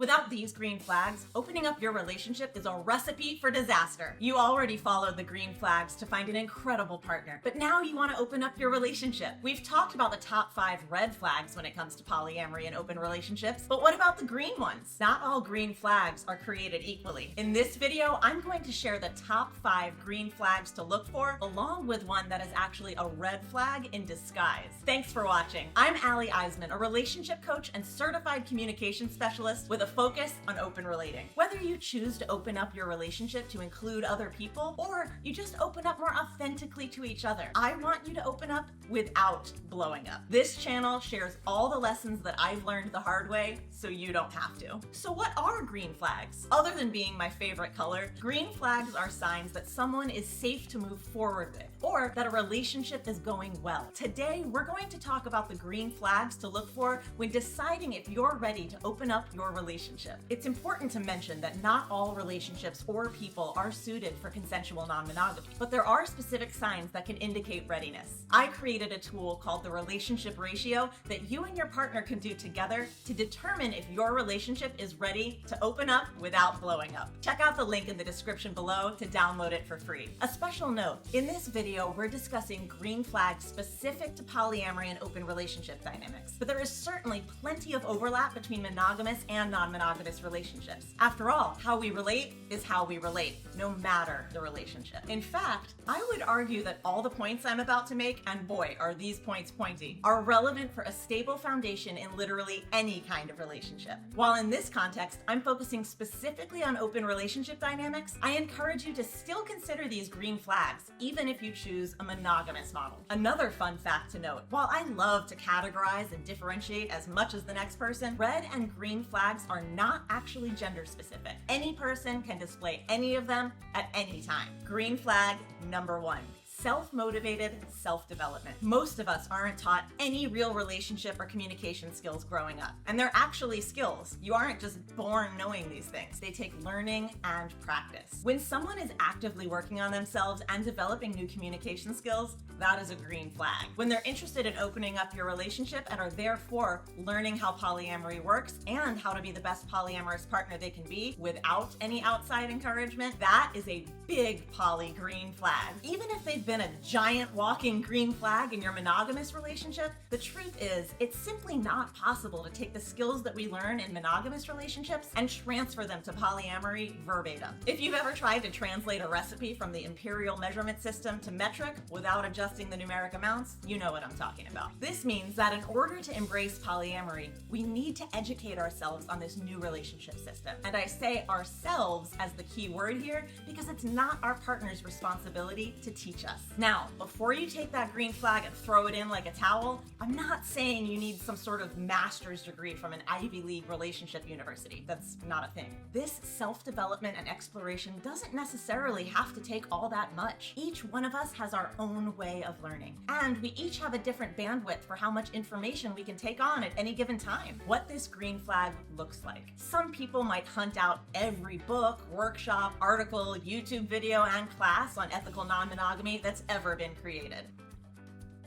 Without these green flags, opening up your relationship is a recipe for disaster. You already followed the green flags to find an incredible partner, but now you want to open up your relationship. We've talked about the top 5 red flags when it comes to polyamory and open relationships, but what about the green ones? Not all green flags are created equally. In this video, I'm going to share the top 5 green flags to look for, along with one that is actually a red flag in disguise. Thanks for watching. I'm Iseman, a relationship coach and certified communication specialist with a focus on open relating. Whether you choose to open up your relationship to include other people, or you just open up more authentically to each other, I want you to open up without blowing up. This channel shares all the lessons that I've learned the hard way, so you don't have to. So what are green flags? Other than being my favorite color, green flags are signs that someone is safe to move forward with, or that a relationship is going well. Today, we're going to talk about the green flags to look for when deciding if you're ready to open up your relationship. It's important to mention that not all relationships or people are suited for consensual non-monogamy, but there are specific signs that can indicate readiness. I created a tool called the relationship ratio that you and your partner can do together to determine if your relationship is ready to open up without blowing up. Check out the link in the description below to download it for free. A special note, in this video, we're discussing green flags specific to polyamory and open relationship dynamics, but there is certainly plenty of overlap between monogamous and non-monogamous relationships. After all, how we relate is how we relate, no matter the relationship. In fact, I would argue that all the points I'm about to make, and boy, are these points pointy, are relevant for a stable foundation in literally any kind of relationship. While in this context, I'm focusing specifically on open relationship dynamics, I encourage you to still consider these green flags, even if you choose a monogamous model. Another fun fact to note, while I love to categorize and differentiate as much as the next person, red and green flags are not actually gender specific. Any person can display any of them at any time. Green flag number 1. Self-motivated self-development. Most of us aren't taught any real relationship or communication skills growing up. And they're actually skills. You aren't just born knowing these things. They take learning and practice. When someone is actively working on themselves and developing new communication skills, that is a green flag. When they're interested in opening up your relationship and are therefore learning how polyamory works and how to be the best polyamorous partner they can be without any outside encouragement, that is a big poly green flag. Even if they've been a giant walking green flag in your monogamous relationship, the truth is it's simply not possible to take the skills that we learn in monogamous relationships and transfer them to polyamory verbatim. If you've ever tried to translate a recipe from the imperial measurement system to metric without adjusting the numeric amounts, you know what I'm talking about. This means that in order to embrace polyamory, we need to educate ourselves on this new relationship system. And I say ourselves as the key word here because it's not our partner's responsibility to teach us. Now, before you take that green flag and throw it in like a towel, I'm not saying you need some sort of master's degree from an Ivy League relationship university. That's not a thing. This self-development and exploration doesn't necessarily have to take all that much. Each one of us has our own way of learning, and we each have a different bandwidth for how much information we can take on at any given time. What this green flag looks like. Some people might hunt out every book, workshop, article, YouTube video, and class on ethical non-monogamy that's ever been created.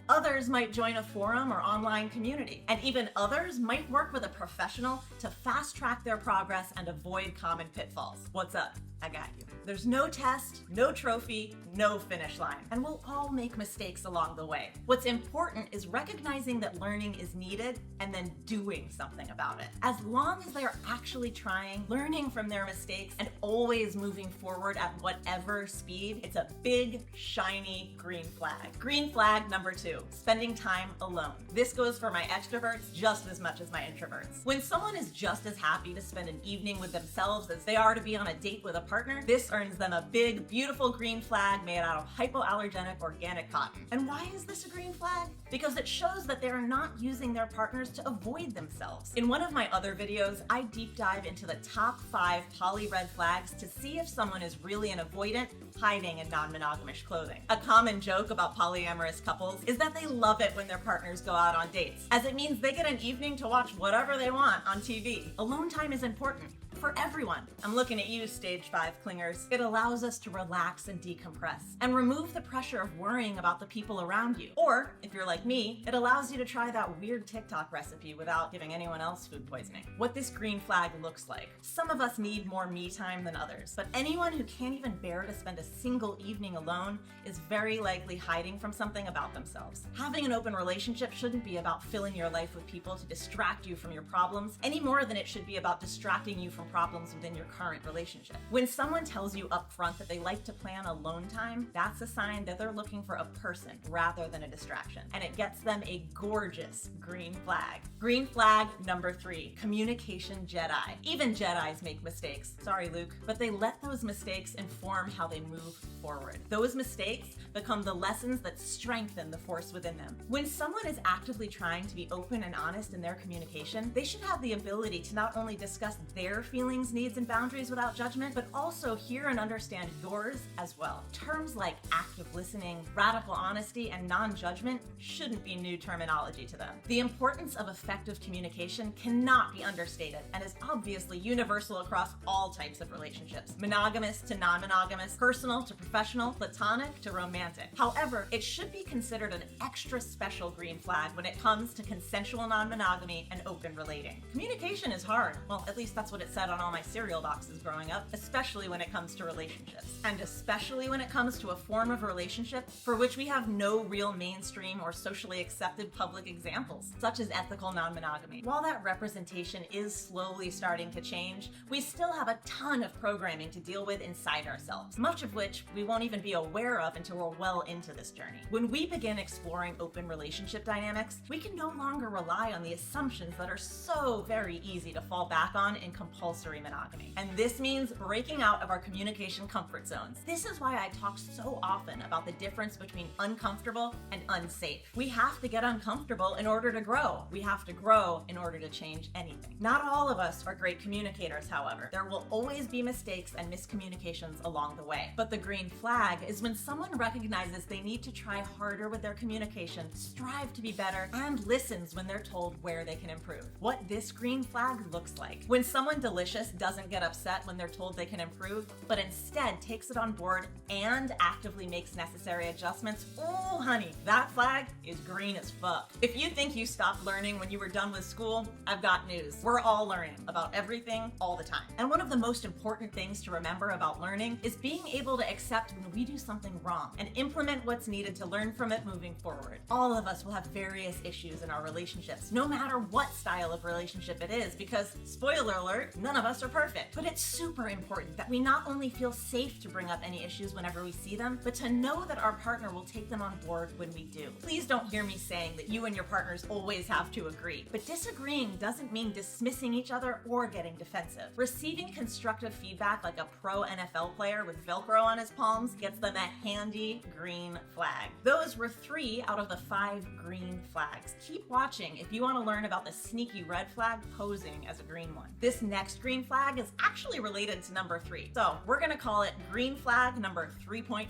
Others might join a forum or online community, and even others might work with a professional to fast track their progress and avoid common pitfalls. What's up? I got you. There's no test, no trophy, no finish line, and we'll all make mistakes along the way. What's important is recognizing that learning is needed and then doing something about it. As long as they're actually trying, learning from their mistakes, and always moving forward at whatever speed, it's a big, shiny green flag. Green flag number 2, spending time alone. This goes for my extroverts just as much as my introverts. When someone is just as happy to spend an evening with themselves as they are to be on a date with a partner, this earns them a big, beautiful green flag made out of hypoallergenic organic cotton. And why is this a green flag? Because it shows that they're not using their partners to avoid themselves. In one of my other videos, I deep dive into the top 5 poly red flags to see if someone is really an avoidant, hiding in non-monogamous clothing. A common joke about polyamorous couples is that they love it when their partners go out on dates, as it means they get an evening to watch whatever they want on TV. Alone time is important. for everyone. I'm looking at you, stage 5 clingers. It allows us to relax and decompress and remove the pressure of worrying about the people around you. Or, if you're like me, it allows you to try that weird TikTok recipe without giving anyone else food poisoning. What this green flag looks like. Some of us need more me time than others, but anyone who can't even bear to spend a single evening alone is very likely hiding from something about themselves. Having an open relationship shouldn't be about filling your life with people to distract you from your problems any more than it should be about distracting you from problems within your current relationship. When someone tells you up front that they like to plan alone time, that's a sign that they're looking for a person rather than a distraction, and it gets them a gorgeous green flag. Green flag number 3, communication Jedi. Even Jedis make mistakes. Sorry, Luke, but they let those mistakes inform how they move forward. Those mistakes become the lessons that strengthen the force within them. When someone is actively trying to be open and honest in their communication, they should have the ability to not only discuss their feelings, needs, and boundaries without judgment, but also hear and understand yours as well. Terms like active listening, radical honesty, and non-judgment shouldn't be new terminology to them. The importance of effective communication cannot be understated and is obviously universal across all types of relationships, monogamous to non-monogamous, personal to professional, platonic to romantic. However, it should be considered an extra special green flag when it comes to consensual non-monogamy and open relating. Communication is hard. Well, at least that's what it said on all my cereal boxes growing up, especially when it comes to relationships. And especially when it comes to a form of relationship for which we have no real mainstream or socially accepted public examples, such as ethical non-monogamy. While that representation is slowly starting to change, we still have a ton of programming to deal with inside ourselves, much of which we won't even be aware of until we're well into this journey. When we begin exploring open relationship dynamics, we can no longer rely on the assumptions that are so very easy to fall back on in compulsory monogamy. And this means breaking out of our communication comfort zones. This is why I talk so often about the difference between uncomfortable and unsafe. We have to get uncomfortable in order to grow. We have to grow in order to change anything. Not all of us are great communicators, however. There will always be mistakes and miscommunications along the way. But the green flag is when someone recognizes they need to try harder with their communication, strive to be better, and listens when they're told where they can improve. What this green flag looks like. When someone delicious doesn't get upset when they're told they can improve, but instead takes it on board and actively makes necessary adjustments, oh honey, that flag is green as fuck. If you think you stopped learning when you were done with school, I've got news. We're all learning about everything all the time. And one of the most important things to remember about learning is being able to accept when we do something wrong and implement what's needed to learn from it moving forward. All of us will have various issues in our relationships, no matter what style of relationship it is, because, spoiler alert, none of us are perfect. But it's super important that we not only feel safe to bring up any issues whenever we see them, but to know that our partner will take them on board when we do. Please don't hear me saying that you and your partners always have to agree, but disagreeing doesn't mean dismissing each other or getting defensive. Receiving constructive feedback like a pro NFL player with Velcro on his palms gets them a handy green flag. Those were 3 out of the 5 green flags. Keep watching if you want to learn about the sneaky red flag posing as a green one. This next green flag is actually related to number 3. So we're gonna call it green flag number 3.5,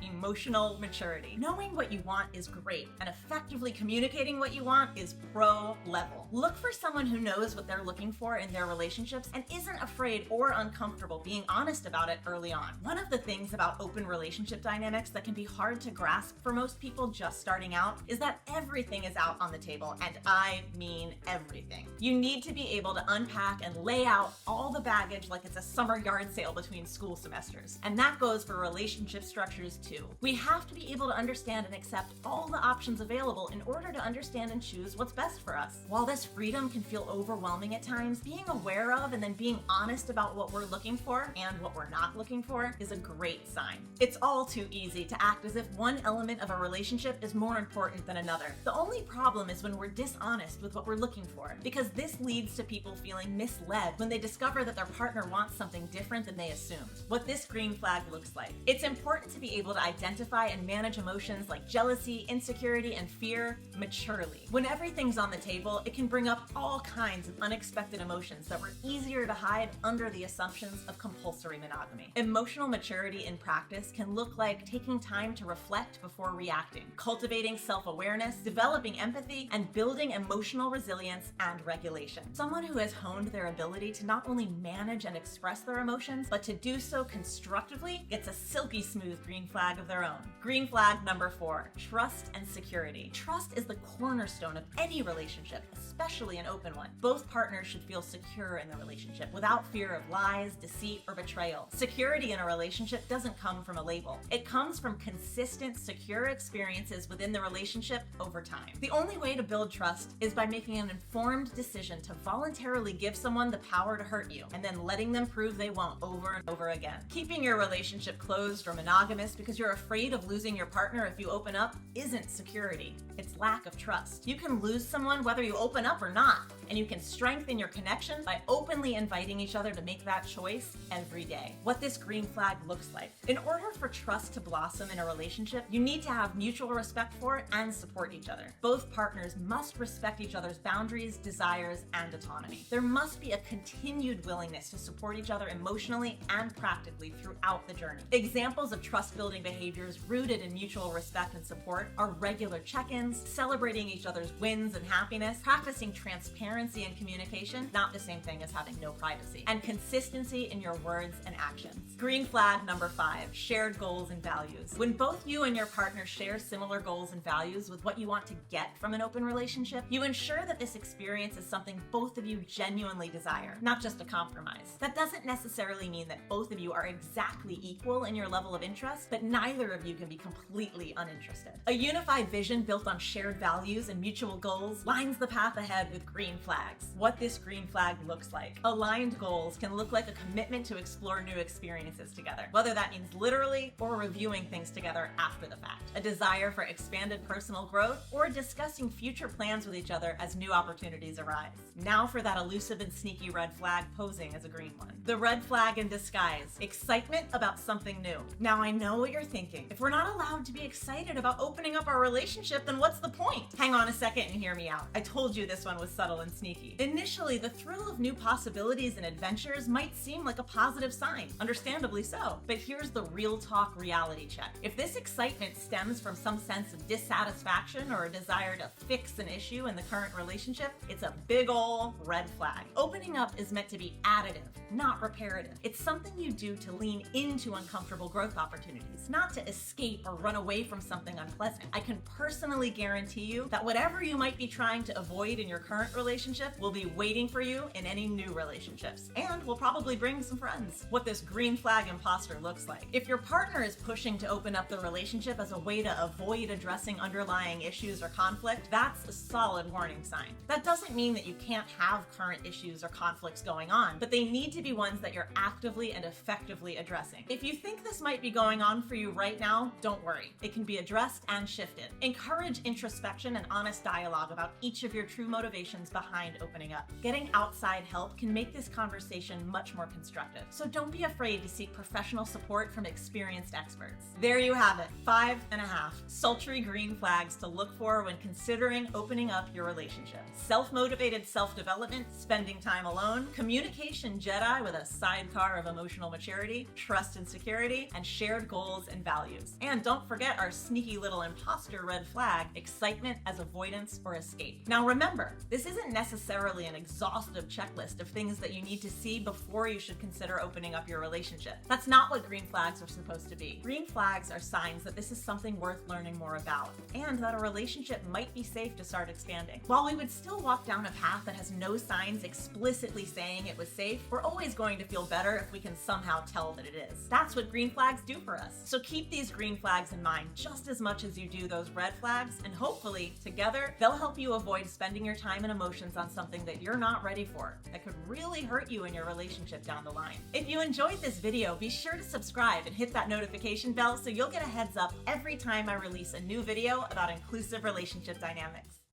emotional maturity. Knowing what you want is great, and effectively communicating what you want is pro level. Look for someone who knows what they're looking for in their relationships and isn't afraid or uncomfortable being honest about it early on. One of the things about open relationship dynamics that can be hard to grasp for most people just starting out is that everything is out on the table, and I mean everything. You need to be able to unpack and lay out all the baggage like it's a summer yard sale between school semesters. And that goes for relationship structures too. We have to be able to understand and accept all the options available in order to understand and choose what's best for us. While this freedom can feel overwhelming at times, being aware of and then being honest about what we're looking for and what we're not looking for is a great sign. It's all too easy to act as if one element of a relationship is more important than another. The only problem is when we're dishonest with what we're looking for, because this leads to people feeling misled when they discover that their partner wants something different than they assumed. What this green flag looks like. It's important to be able to identify and manage emotions like jealousy, insecurity, and fear maturely. When everything's on the table, it can bring up all kinds of unexpected emotions that were easier to hide under the assumptions of compulsory monogamy. Emotional maturity in practice can look like taking time to reflect before reacting, cultivating self-awareness, developing empathy, and building emotional resilience and regulation. Someone who has honed their ability to not not only manage and express their emotions, but to do so constructively gets a silky smooth green flag of their own. Green flag number 4, trust and security. Trust is the cornerstone of any relationship, especially an open one. Both partners should feel secure in the relationship without fear of lies, deceit, or betrayal. Security in a relationship doesn't come from a label. It comes from consistent, secure experiences within the relationship over time. The only way to build trust is by making an informed decision to voluntarily give someone the power to hurt you, and then letting them prove they won't over and over again. Keeping your relationship closed or monogamous because you're afraid of losing your partner if you open up isn't security. It's lack of trust. You can lose someone whether you open up or not, and you can strengthen your connection by openly inviting each other to make that choice every day. What this green flag looks like. In order for trust to blossom in a relationship, you need to have mutual respect for and support each other. Both partners must respect each other's boundaries, desires, and autonomy. There must be a continued willingness to support each other emotionally and practically throughout the journey. Examples of trust-building behaviors rooted in mutual respect and support are regular check-ins, celebrating each other's wins and happiness, practicing transparency and communication, not the same thing as having no privacy, and consistency in your words and actions. Green flag number 5, shared goals and values. When both you and your partner share similar goals and values with what you want to get from an open relationship, you ensure that this experience is something both of you genuinely desire, not just a compromise. That doesn't necessarily mean that both of you are exactly equal in your level of interest, but neither of you can be completely uninterested. A unified vision built on shared values and mutual goals lines the path ahead with green flags. What this green flag looks like. Aligned goals can look like a commitment to explore new experiences together, whether that means literally or reviewing things together after the fact. A desire for expanded personal growth or discussing future plans with each other as new opportunities arise. Now for that elusive and sneaky red flag posing as a green one. The red flag in disguise. Excitement about something new. Now I know what you're thinking. If we're not allowed to be excited about opening up our relationship, then what's the point? Hang on a second and hear me out. I told you this one was subtle and sneaky. Initially, the thrill of new possibilities and adventures might seem like a positive sign, understandably so. But here's the real talk reality check. If this excitement stems from some sense of dissatisfaction or a desire to fix an issue in the current relationship, it's a big ol' red flag. Opening up is meant to be additive, not reparative. It's something you do to lean into uncomfortable growth opportunities, not to escape or run away from something unpleasant. I can personally guarantee you that whatever you might be trying to avoid in your current relationship will be waiting for you in any new relationships, and will probably bring some friends. What this green flag imposter looks like. If your partner is pushing to open up the relationship as a way to avoid addressing underlying issues or conflict, that's a solid warning sign. That doesn't mean that you can't have current issues or conflicts going on, but they need to be ones that you're actively and effectively addressing. If you think this might be going on for you right now, don't worry. It can be addressed and shifted. Encourage introspection and honest dialogue about each of your true motivations behind opening up. Getting outside help can make this conversation much more constructive. So don't be afraid to seek professional support from experienced experts. There you have it, 5.5 sultry green flags to look for when considering opening up your relationship. Self-motivated self-development, spending time alone, communication Jedi with a sidecar of emotional maturity, trust and security, and shared goals and values. And don't forget our sneaky little imposter red flag, excitement as avoidance or escape. Now remember, this isn't necessarily an exhaustive checklist of things that you need to see before you should consider opening up your relationship. That's not what green flags are supposed to be. Green flags are signs that this is something worth learning more about, and that a relationship might be safe to start expanding. While we would still walk down a path that has no signs explicitly saying it was safe, we're always going to feel better if we can somehow tell that it is. That's what green flags do for us. So keep these green flags in mind just as much as you do those red flags, and hopefully, together, they'll help you avoid spending your time and emotions on something that you're not ready for, that could really hurt you in your relationship down the line. If you enjoyed this video, be sure to subscribe and hit that notification bell so you'll get a heads up every time I release a new video about inclusive relationship dynamics.